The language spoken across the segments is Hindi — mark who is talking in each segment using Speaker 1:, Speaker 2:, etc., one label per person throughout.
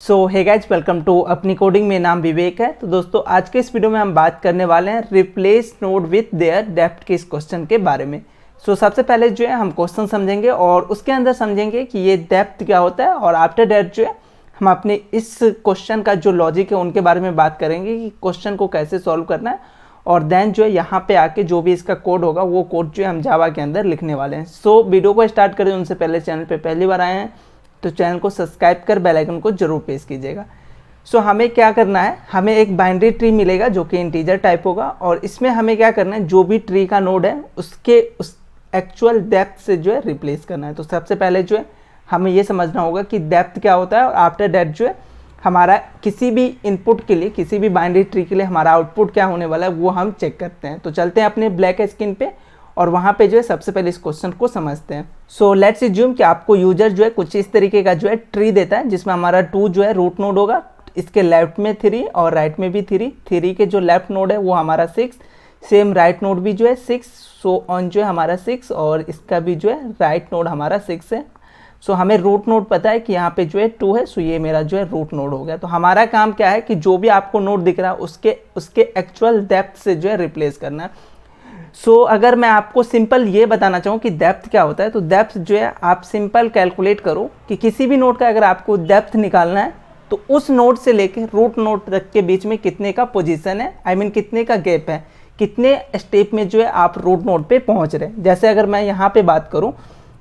Speaker 1: So hey guys welcome to अपनी कोडिंग में नाम विवेक है। तो दोस्तों आज के इस वीडियो में हम बात करने वाले हैं replace node with their depth के इस क्वेश्चन के बारे में। सबसे पहले जो है हम क्वेश्चन समझेंगे और उसके अंदर समझेंगे कि ये डेप्थ क्या होता है, और आफ्टर डेट जो है हम अपने इस क्वेश्चन का जो लॉजिक है उनके बारे में बात करेंगे कि क्वेश्चन को कैसे सॉल्व करना है, और देन जो है यहाँ पे आके जो भी इसका कोड होगा वो कोड जो है हम जावा के अंदर लिखने वाले हैं। वीडियो को स्टार्ट करें उनसे पहले चैनल पे पहली बार आए हैं तो चैनल को सब्सक्राइब कर बेल आइकन को जरूर प्रेस कीजिएगा। हमें क्या करना है, हमें एक बाइनरी ट्री मिलेगा जो कि इंटीजर टाइप होगा, और इसमें हमें क्या करना है, जो भी ट्री का नोड है उसके उस एक्चुअल डेप्थ से जो है रिप्लेस करना है। तो सबसे पहले जो है हमें ये समझना होगा कि डेप्थ क्या होता है, और आफ्टर डेट जो है हमारा किसी भी इनपुट के लिए, किसी भी बाइनरी ट्री के लिए हमारा आउटपुट क्या होने वाला है वो हम चेक करते हैं। तो चलते हैं अपने ब्लैक स्क्रीन पे और वहाँ पे जो है सबसे पहले इस क्वेश्चन को समझते हैं। लेट्स अज्यूम कि आपको यूजर जो है कुछ इस तरीके का जो है ट्री देता है जिसमें हमारा 2 जो है रूट नोड होगा, इसके लेफ्ट में 3 और राइट में भी 3 के जो लेफ्ट नोड है वो हमारा 6, सेम राइट नोड भी जो है 6, सो ऑन जो है हमारा 6, और इसका भी जो है राइट नोड हमारा 6 है। हमें रूट नोड पता है कि यहाँ पे जो है 2 है, ये मेरा जो है रूट नोड हो गया। तो हमारा काम क्या है कि जो भी आपको नोड दिख रहा है उसके एक्चुअल डेप्थ से जो है रिप्लेस करना है। अगर मैं आपको सिंपल ये बताना चाहूँ कि डेप्थ क्या होता है, तो डेप्थ जो है आप सिंपल कैलकुलेट करो कि किसी भी नोड का अगर आपको डेप्थ निकालना है तो उस नोड से लेके रूट नोड तक के बीच में कितने का पोजीशन है, कितने का गैप है, कितने स्टेप में जो है आप रूट नोड पे पहुंच रहे हैं। जैसे अगर मैं यहाँ पे बात करूँ,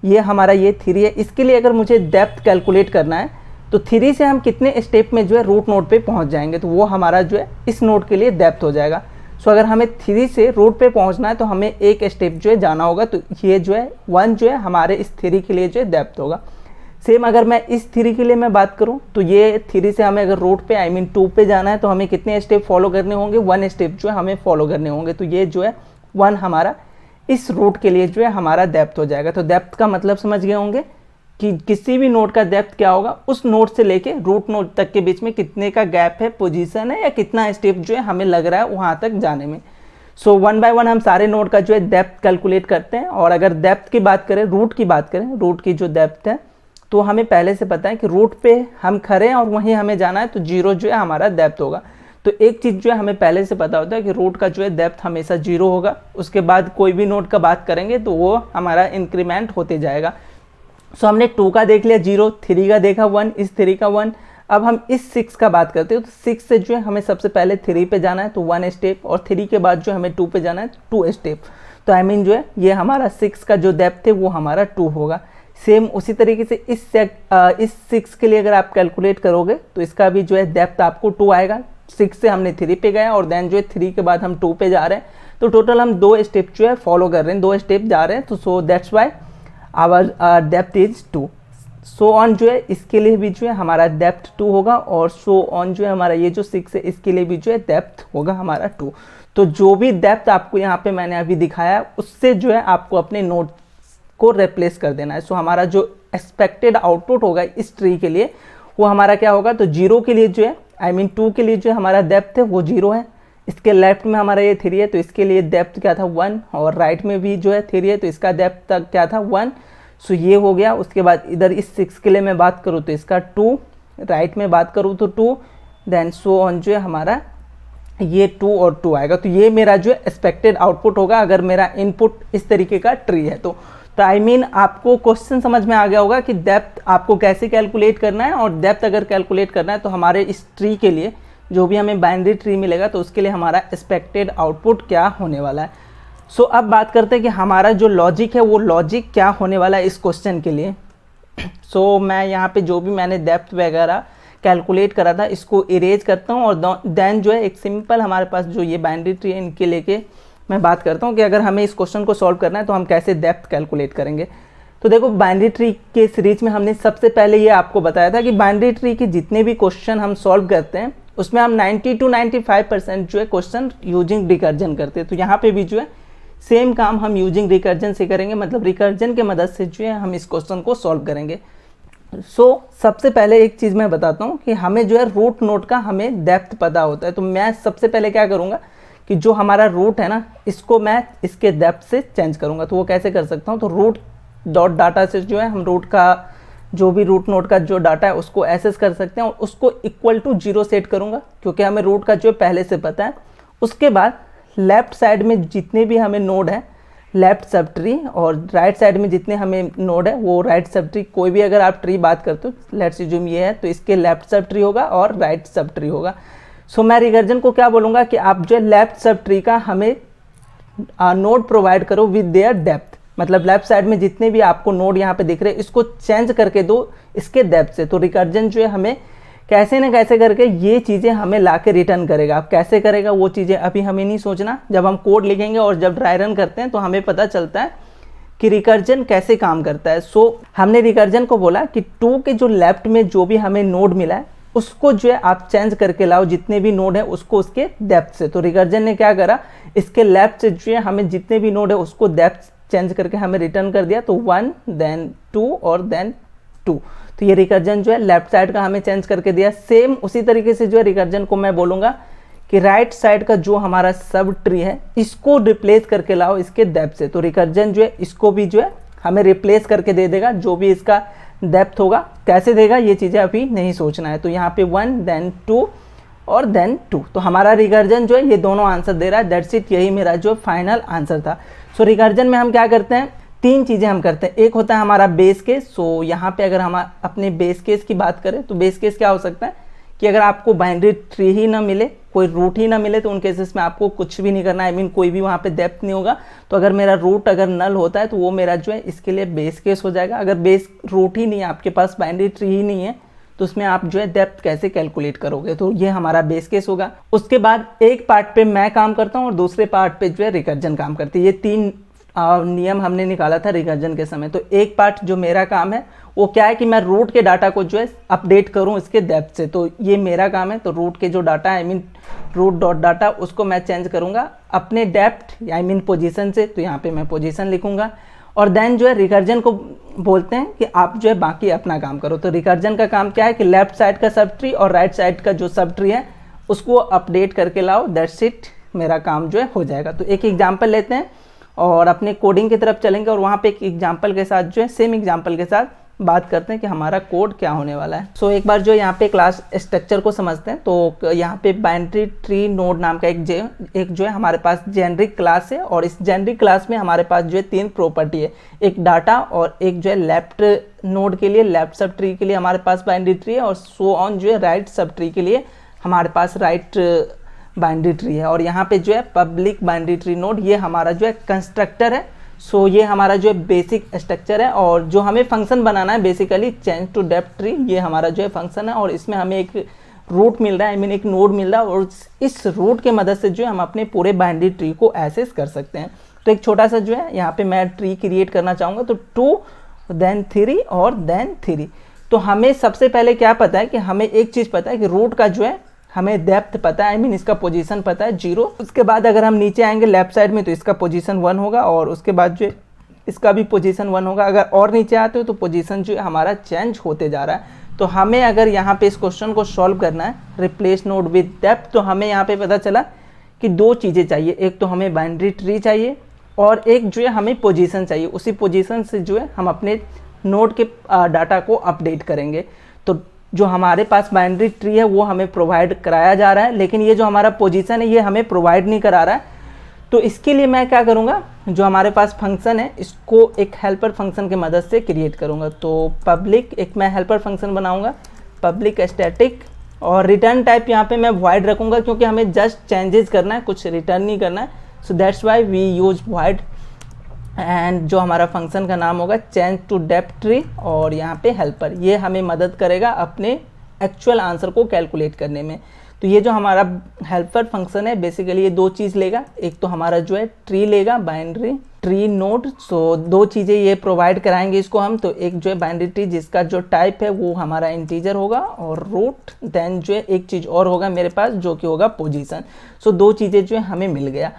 Speaker 1: ये हमारा ये 3 है, इसके लिए अगर मुझे डेप्थ कैलकुलेट करना है तो 3 से हम कितने स्टेप में जो है रूट नोड पे पहुँच जाएंगे, तो वो हमारा जो है इस नोड के लिए डेप्थ हो जाएगा। अगर हमें 3 से रूट पे पहुंचना है तो हमें एक स्टेप जो है जाना होगा, तो ये जो है 1 जो है हमारे इस 3 के लिए जो है डेप्थ होगा। सेम अगर मैं इस 3 के लिए मैं बात करूं तो ये 3 से हमें अगर रूट पे 2 पे जाना है तो हमें कितने स्टेप फॉलो करने होंगे, 1 स्टेप जो है हमें फॉलो करने होंगे। तो ये जो है 1 हमारा इस रूट के लिए जो है हमारा डेप्थ हो जाएगा। तो डेप्थ का मतलब समझ गए होंगे कि किसी भी नोड का डेप्थ क्या होगा, उस नोड से लेके रूट नोड तक के बीच में कितने का गैप है, पोजीशन है, या कितना स्टेप जो है हमें लग रहा है वहाँ तक जाने में। 1 बाय 1 हम सारे नोड का जो है डेप्थ कैलकुलेट करते हैं। और अगर डेप्थ की बात करें, रूट की जो डेप्थ है, तो हमें पहले से पता है कि रूट पे हम खड़े हैं और वहीं हमें जाना है, तो 0 जो है हमारा डेप्थ होगा। तो एक चीज़ जो है हमें पहले से पता होता है कि रूट का जो है डेप्थ हमेशा 0 होगा। उसके बाद कोई भी नोड का बात करेंगे तो वो हमारा इंक्रीमेंट होते जाएगा। हमने 2 का देख लिया 0, 3 का देखा 1, इस 3 का 1। अब हम इस 6 का बात करते हैं, तो 6 से जो है हमें सबसे पहले 3 पे जाना है तो 1 स्टेप, और 3 के बाद जो हमें 2 पे जाना है 2 स्टेप। तो जो है ये हमारा 6 का जो डेप्थ है वो हमारा 2 होगा। सेम उसी तरीके से इस 6 के लिए अगर आप कैलकुलेट करोगे तो इसका भी जो है डेप्थ आपको 2 आएगा। 6 से हमने 3 पे गए और देन जो है 3 के बाद हम 2 पे जा रहे हैं, तो टोटल हम 2 स्टेप जो है फॉलो कर रहे हैं, 2 स्टेप जा रहे हैं। तो that's why our depth is 2। On जो है इसके लिए भी जो है हमारा डेप्थ 2 होगा, और ऑन जो है हमारा ये जो 6 है इसके लिए भी जो है डेप्थ होगा हमारा 2। तो जो भी डेप्थ आपको यहाँ पे मैंने अभी दिखाया उससे जो है आपको अपने नोड को रिप्लेस कर देना है। हमारा जो एक्सपेक्टेड आउटपुट होगा इस ट्री के लिए वो हमारा क्या होगा, तो 0 के लिए जो है 2 के लिए जो है हमारा डेप्थ है वो 0 है। इसके लेफ्ट में हमारा ये 3 है तो इसके लिए डेप्थ क्या था 1, और राइट में भी जो है 3 है तो इसका डेप्थ तक क्या था 1। ये हो गया। उसके बाद इधर इस 6 के लिए मैं बात करूँ तो इसका 2, राइट में बात करूँ तो 2, देन ऑन जो है हमारा ये 2 और 2 आएगा। तो ये मेरा जो है एक्सपेक्टेड आउटपुट होगा अगर मेरा इनपुट इस तरीके का ट्री है। तो आपको क्वेश्चन समझ में आ गया होगा कि डेप्थ आपको कैसे कैलकुलेट करना है, और डेप्थ अगर कैलकुलेट करना है तो हमारे इस ट्री के लिए जो भी हमें बाइनरी ट्री मिलेगा तो उसके लिए हमारा एक्सपेक्टेड आउटपुट क्या होने वाला है। अब बात करते हैं कि हमारा जो लॉजिक है वो लॉजिक क्या होने वाला है इस क्वेश्चन के लिए। मैं यहाँ पे जो भी मैंने डेप्थ वगैरह कैलकुलेट करा था इसको इरेज करता हूँ, और देन जो है एक सिंपल हमारे पास जो ये बाइनरी ट्री है इनके लेके मैं बात करता हूँ कि अगर हमें इस क्वेश्चन को सॉल्व करना है तो हम कैसे डेप्थ कैलकुलेट करेंगे। तो देखो, बाइनरी ट्री के सीरीज में हमने सबसे पहले ये आपको बताया था कि बाइनरी ट्री के जितने भी क्वेश्चन हम सॉल्व करते हैं उसमें हम 90 to 95% जो है क्वेश्चन यूजिंग रिकर्जन करते हैं। तो यहाँ पे भी जो है सेम काम हम यूजिंग रिकर्जन से करेंगे, मतलब रिकर्जन के मदद से जो है हम इस क्वेश्चन को सॉल्व करेंगे। सबसे पहले एक चीज़ मैं बताता हूँ कि हमें जो है रूट नोड का हमें डेप्थ पता होता है। तो मैं सबसे पहले क्या करूँगा कि जो हमारा रूट है ना इसको मैं इसके डेप्थ से चेंज करूँगा। तो वो कैसे कर सकता हूँ, तो रूट डॉट डाटा से जो है हम रूट का जो भी रूट नोड का जो डाटा है उसको एसेस कर सकते हैं और उसको इक्वल टू 0 सेट करूँगा क्योंकि हमें रूट का जो पहले से पता है। उसके बाद लेफ्ट साइड में जितने भी हमें नोड है लेफ्ट सब ट्री और राइट साइड में जितने हमें नोड है वो राइट सब ट्री, कोई भी अगर आप ट्री बात करते हो लेट्स अज्यूम ये है तो इसके लेफ्ट सब ट्री होगा और राइट सब ट्री होगा। सो मैं रिकर्जन को क्या बोलूँगा कि आप जो लेफ्ट सब ट्री का हमें नोड प्रोवाइड करो विद देयर डेप्थ, मतलब लेफ्ट साइड में जितने भी आपको नोड यहाँ पे दिख रहे हैं इसको चेंज करके दो इसके डेप्थ से। तो रिकर्जन जो है हमें कैसे न कैसे करके ये चीज़ें हमें ला के रिटर्न करेगा। अब कैसे करेगा वो चीज़ें अभी हमें नहीं सोचना, जब हम कोड लिखेंगे और जब ड्राई रन करते हैं तो हमें पता चलता है कि रिकर्जन कैसे काम करता है। सो हमने रिकर्जन को बोला कि 2 के जो लेफ्ट में जो भी हमें नोड मिला है उसको जो है आप चेंज करके लाओ, जितने भी नोड है उसको उसके डेप्थ से। तो रिकर्जन ने क्या करा, इसके लेफ्ट से जो है हमें जितने भी नोड है उसको डेप्थ चेंज करके हमें रिटर्न कर दिया। तो 1 देन 2 और देन 2। तो ये रिकर्जन जो है लेफ्ट साइड का हमें चेंज करके दिया। सेम उसी तरीके से जो है रिकर्जन को मैं बोलूँगा कि राइट साइड का जो हमारा सब ट्री है इसको रिप्लेस करके लाओ इसके डेप्थ से। तो रिकर्जन जो है इसको भी जो है हमें रिप्लेस करके दे देगा जो भी इसका डेप्थ होगा। कैसे देगा ये चीज़ें अभी नहीं सोचना है। तो यहाँ पे 1 देन 2 और देन 2। तो हमारा रिकर्जन जो है ये दोनों आंसर दे रहा है। दैट्स इट, यही मेरा जो फाइनल आंसर था। सो रिकर्जन में हम क्या करते हैं, 3 चीज़ें हम करते हैं। एक होता है हमारा बेस केस। सो यहाँ पे अगर हम अपने बेस केस की बात करें तो बेस केस क्या हो सकता है कि अगर आपको बाइनरी ट्री ही ना मिले, कोई रूट ही ना मिले, तो उन केसेस में आपको कुछ भी नहीं करना है। आई मीन कोई भी वहाँ पे डेप्थ नहीं होगा। तो अगर मेरा रूट अगर नल होता है तो वो मेरा जो है इसके लिए बेस केस हो जाएगा। अगर बेस रूट ही नहीं है, आपके पास बाइनरी ट्री ही नहीं है, तो उसमें आप जो है डेप्थ कैसे कैलकुलेट करोगे। तो ये हमारा बेस केस होगा। उसके बाद एक पार्ट पे मैं काम करता हूँ और दूसरे पार्ट पे जो है रिकर्जन काम करती है। ये 3 नियम हमने निकाला था रिकर्जन के समय। तो एक पार्ट जो मेरा काम है वो क्या है कि मैं रूट के डाटा को जो है अपडेट करूं इसके डेप्थ से। तो ये मेरा काम है। तो रूट के जो डाटा है I mean root dot data उसको मैं चेंज करूंगा अपने डेप्थ आई मीन पोजीशन से। तो यहाँ पे मैं पोजीशन लिखूंगा और देन जो है रिकर्जन को बोलते हैं कि आप जो है बाकी अपना काम करो। तो रिकर्जन का काम क्या है कि लेफ्ट साइड का सब ट्री और राइट साइड का जो सब ट्री है उसको अपडेट करके लाओ। दैट्स इट, मेरा काम जो है हो जाएगा। तो एक एग्जाम्पल लेते हैं और अपने कोडिंग की तरफ चलेंगे और वहाँ पे एक एग्जाम्पल के साथ जो है सेम एग्जाम्पल के साथ बात करते हैं कि हमारा कोड क्या होने वाला है। सो एक बार जो यहाँ पे क्लास स्ट्रक्चर को समझते हैं। तो यहाँ पे बाइनरी ट्री नोड नाम का एक जो है हमारे पास जेनरिक क्लास है और इस जेनरिक क्लास में हमारे पास जो है 3 प्रॉपर्टी है, एक डाटा और एक जो है लेफ्ट नोड के लिए लेफ्ट सब ट्री के लिए हमारे पास बाइनरी ट्री है और सो ऑन जो है राइट सब ट्री के लिए हमारे पास राइट बाइनरी ट्री है। और यहाँ पे जो है पब्लिक बाइनरी ट्री नोड ये हमारा जो है कंस्ट्रक्टर है। सो ये हमारा जो है बेसिक स्ट्रक्चर है और जो हमें फंक्शन बनाना है basically change to depth tree, ये हमारा जो है फंक्शन है और इसमें हमें एक रूट मिल रहा है, आई मीन एक नोड मिल रहा है और इस रूट के मदद से जो है हम अपने पूरे बाइनरी ट्री को एक्सेस कर सकते हैं। तो एक छोटा सा जो है यहाँ पे मैं ट्री क्रिएट करना चाहूँगा। तो 2 देन 3 और देन 3। तो हमें सबसे पहले क्या पता है कि हमें एक चीज़ पता है कि रूट का जो है हमें डेप्थ पता है, आई मीन इसका पोजीशन पता है 0। उसके बाद अगर हम नीचे आएंगे लेफ्ट साइड में तो इसका पोजीशन 1 होगा और उसके बाद जो इसका भी पोजीशन 1 होगा। अगर और नीचे आते हो तो पोजीशन जो है हमारा चेंज होते जा रहा है। तो हमें अगर यहाँ पे इस क्वेश्चन को सॉल्व करना है रिप्लेस नोड विद डेप्थ, तो हमें यहाँ पे पता चला कि 2 चीज़ें चाहिए। एक तो हमें बाइनरी ट्री चाहिए और एक जो है हमें पोजीशन चाहिए। उसी पोजीशन से जो है हम अपने नोड के डाटा को अपडेट करेंगे। तो जो हमारे पास बाइनरी ट्री है वो हमें प्रोवाइड कराया जा रहा है, लेकिन ये जो हमारा पोजीशन है ये हमें प्रोवाइड नहीं करा रहा है। तो इसके लिए मैं क्या करूँगा, जो हमारे पास फंक्शन है इसको एक हेल्पर फंक्शन की मदद से क्रिएट करूँगा। तो पब्लिक एक मैं हेल्पर फंक्शन बनाऊँगा, पब्लिक स्टैटिक, और रिटर्न टाइप यहाँ पे मैं वॉइड रखूँगा क्योंकि हमें जस्ट चेंजेस करना है, कुछ रिटर्न नहीं करना है। So that's why we use void and जो हमारा फंक्शन का नाम होगा चेंज टू डेप्थ ट्री और यहाँ पे हेल्पर, ये हमें मदद करेगा अपने एक्चुअल आंसर को कैलकुलेट करने में। तो ये जो हमारा हेल्पर फंक्शन है बेसिकली ये 2 चीज़ लेगा। एक तो हमारा जो है ट्री लेगा, बाइनरी ट्री नोड। सो 2 चीज़ें ये प्रोवाइड कराएंगे इसको हम। तो एक जो है बाइनरी ट्री जिसका जो टाइप है वो हमारा इंटीजर होगा और रूट, देन जो है एक चीज़ और होगा मेरे पास जो कि होगा पोजीशन। सो 2 चीज़ें जो है हमें मिल गया।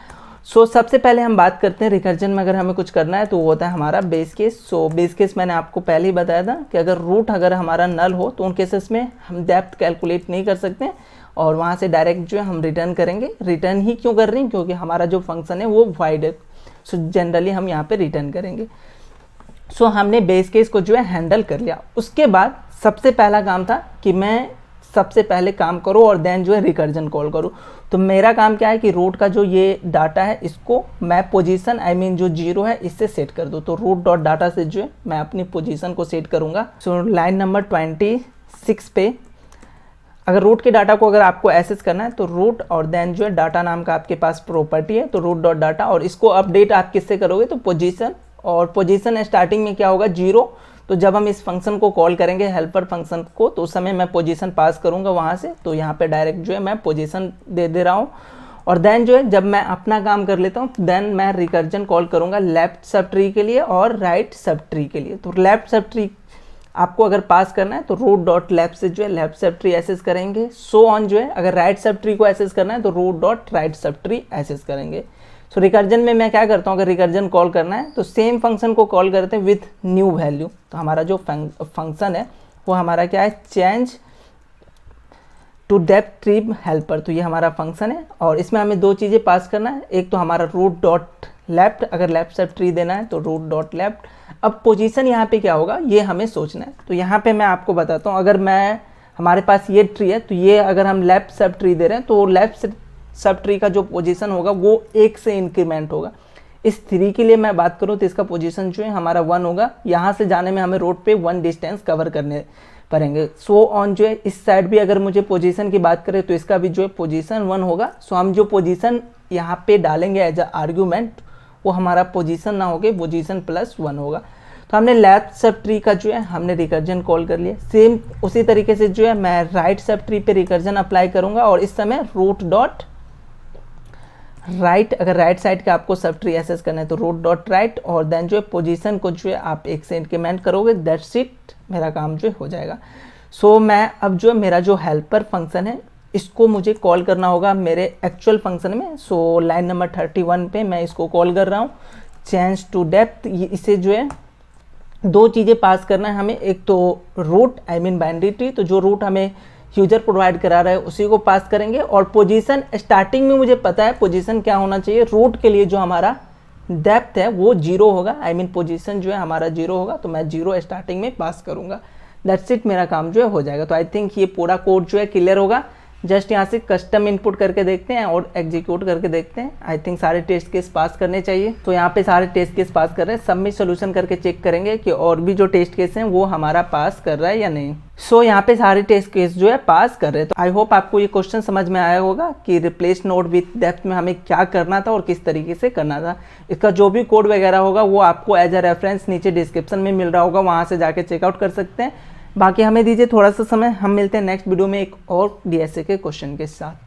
Speaker 1: सो सबसे पहले हम बात करते हैं रिकर्जन में अगर हमें कुछ करना है तो वो होता है हमारा base case. So base case मैंने आपको पहले ही बताया था कि अगर रूट अगर हमारा नल हो तो उन केसेस में हम डेप्थ कैलकुलेट नहीं कर सकते और वहाँ से डायरेक्ट जो है हम रिटर्न करेंगे। रिटर्न ही क्यों कर रहे हैं, क्योंकि हमारा जो फंक्शन है वो वॉइड है। सो जनरली हम यहाँ पे रिटर्न करेंगे। सो हमने बेस केस को जो है हैंडल कर लिया। उसके बाद सबसे पहला काम था कि मैं सबसे पहले काम करूँ और देन जो है रिकर्जन कॉल करूँ। तो मेरा काम क्या है कि रूट का जो ये डाटा है इसको मैं पोजीशन जो 0 है इससे सेट कर दूँ। तो रूट डॉट डाटा से जो है मैं अपनी पोजीशन को सेट करूँगा। सो लाइन नंबर 26 पे अगर रूट के डाटा को अगर आपको एक्सेस करना है तो रूट और देन जो है डाटा नाम का आपके पास प्रॉपर्टी है, तो रूट डॉट डाटा, और इसको अपडेट आप किससे करोगे तो पोजीशन, और पोजीशन स्टार्टिंग में क्या होगा 0। तो जब हम इस फंक्शन को कॉल करेंगे हेल्पर फंक्शन को तो उस समय मैं पोजीशन पास करूंगा वहाँ से। तो यहाँ पे डायरेक्ट जो है मैं पोजीशन दे रहा हूँ। और देन जो है जब मैं अपना काम कर लेता हूँ देन मैं रिकर्जन कॉल करूँगा लेफ्ट सब ट्री के लिए और राइट सब ट्री के लिए। तो लेफ्ट सब ट्री आपको अगर पास करना है तो रूट डॉट लेफ्ट से जो है लेफ्ट सब ट्री एसेस करेंगे। सो ऑन जो है अगर राइट सब ट्री को एसेस करना है तो root dot right sub tree access करेंगे। सो रिकर्जन में मैं क्या करता हूँ, अगर रिकर्जन कॉल करना है तो सेम फंक्शन को कॉल करते हैं विथ न्यू वैल्यू। तो हमारा जो फंक्शन है वो हमारा क्या है, change to depth tree helper. तो ये हमारा फंक्शन है और इसमें हमें दो चीज़ें पास करना है, एक तो हमारा रूट डॉट लेफ्ट, अगर लेफ्ट सब ट्री देना है तो रूट डॉट लेफ्ट। अब पोजीशन यहाँ पे क्या होगा ये हमें सोचना है। तो यहाँ पे मैं आपको बताता हूँ, अगर हमारे पास ये ट्री है तो ये अगर हम लेफ्ट सब ट्री दे रहे हैं तो लेफ्ट सब ट्री का जो पोजीशन होगा वो 1 से इंक्रीमेंट होगा। इस 3 के लिए मैं बात करूँ तो इसका पोजीशन जो है हमारा 1 होगा। यहाँ से जाने में हमें रोड पे 1 डिस्टेंस कवर करने पड़ेंगे। सो ऑन जो है इस साइड भी अगर मुझे पोजीशन की बात करें तो इसका भी जो है पोजीशन 1 होगा। सो हम जो पोजीशन यहाँ पे डालेंगे एज अ आर्ग्यूमेंट वो हमारा पोजीशन ना होके पोजीशन +1 होगा। तो हमने लेफ्ट सब ट्री का जो है हमने रिकर्जन कॉल कर लिया। सेम उसी तरीके से जो है मैं राइट सब ट्री पे रिकर्जन अप्लाई करूँगा और इस समय रूट डॉट राइट, अगर राइट साइड का आपको सब ट्री एसेस करना है तो रूट डॉट राइट, और देन जो है पोजीशन को जो है आप 1 से इंक्रीमेंट करोगे, दैट्स इट, मेरा काम जो हो जाएगा। सो मैं अब जो मेरा जो हेल्पर फंक्शन है इसको मुझे कॉल करना होगा मेरे एक्चुअल फंक्शन में। सो लाइन नंबर 31 पे मैं इसको कॉल कर रहा हूँ चेंज टू डेप्थ। इसे जो है दो चीज़ें पास करना है हमें, एक तो रूट बाइनरी ट्री, तो जो रूट हमें यूजर प्रोवाइड करा रहा है उसी को पास करेंगे। और पोजीशन स्टार्टिंग में मुझे पता है पोजीशन क्या होना चाहिए, रूट के लिए जो हमारा डेप्थ है वो 0 होगा, पोजीशन जो है हमारा 0 होगा, तो मैं 0 स्टार्टिंग में पास करूंगा। दैट्स इट, मेरा काम जो है हो जाएगा। तो आई थिंक ये पूरा कोड जो है क्लियर होगा। जस्ट यहाँ से कस्टम इनपुट करके देखते हैं और एग्जीक्यूट करके देखते हैं। आई थिंक सारे टेस्ट केस पास करने चाहिए। तो यहाँ पे सारे टेस्ट केस पास कर रहे हैं। सबमिट सोल्यूशन करके चेक करेंगे कि और भी जो टेस्ट केस हैं वो हमारा पास कर रहा है या नहीं। सो यहाँ पे सारे टेस्ट केस जो है पास कर रहे हैं। तो आई होप आपको ये क्वेश्चन समझ में आया होगा कि रिप्लेस नोड विथ डेप्थ में हमें क्या करना था और किस तरीके से करना था। इसका जो भी कोड वगैरह होगा वो आपको एज अ रेफरेंस नीचे डिस्क्रिप्शन में मिल रहा होगा, वहाँ से जाके चेकआउट कर सकते हैं। बाकी हमें दीजिए थोड़ा सा समय, हम मिलते हैं नेक्स्ट वीडियो में एक और डीएसए के क्वेश्चन के साथ।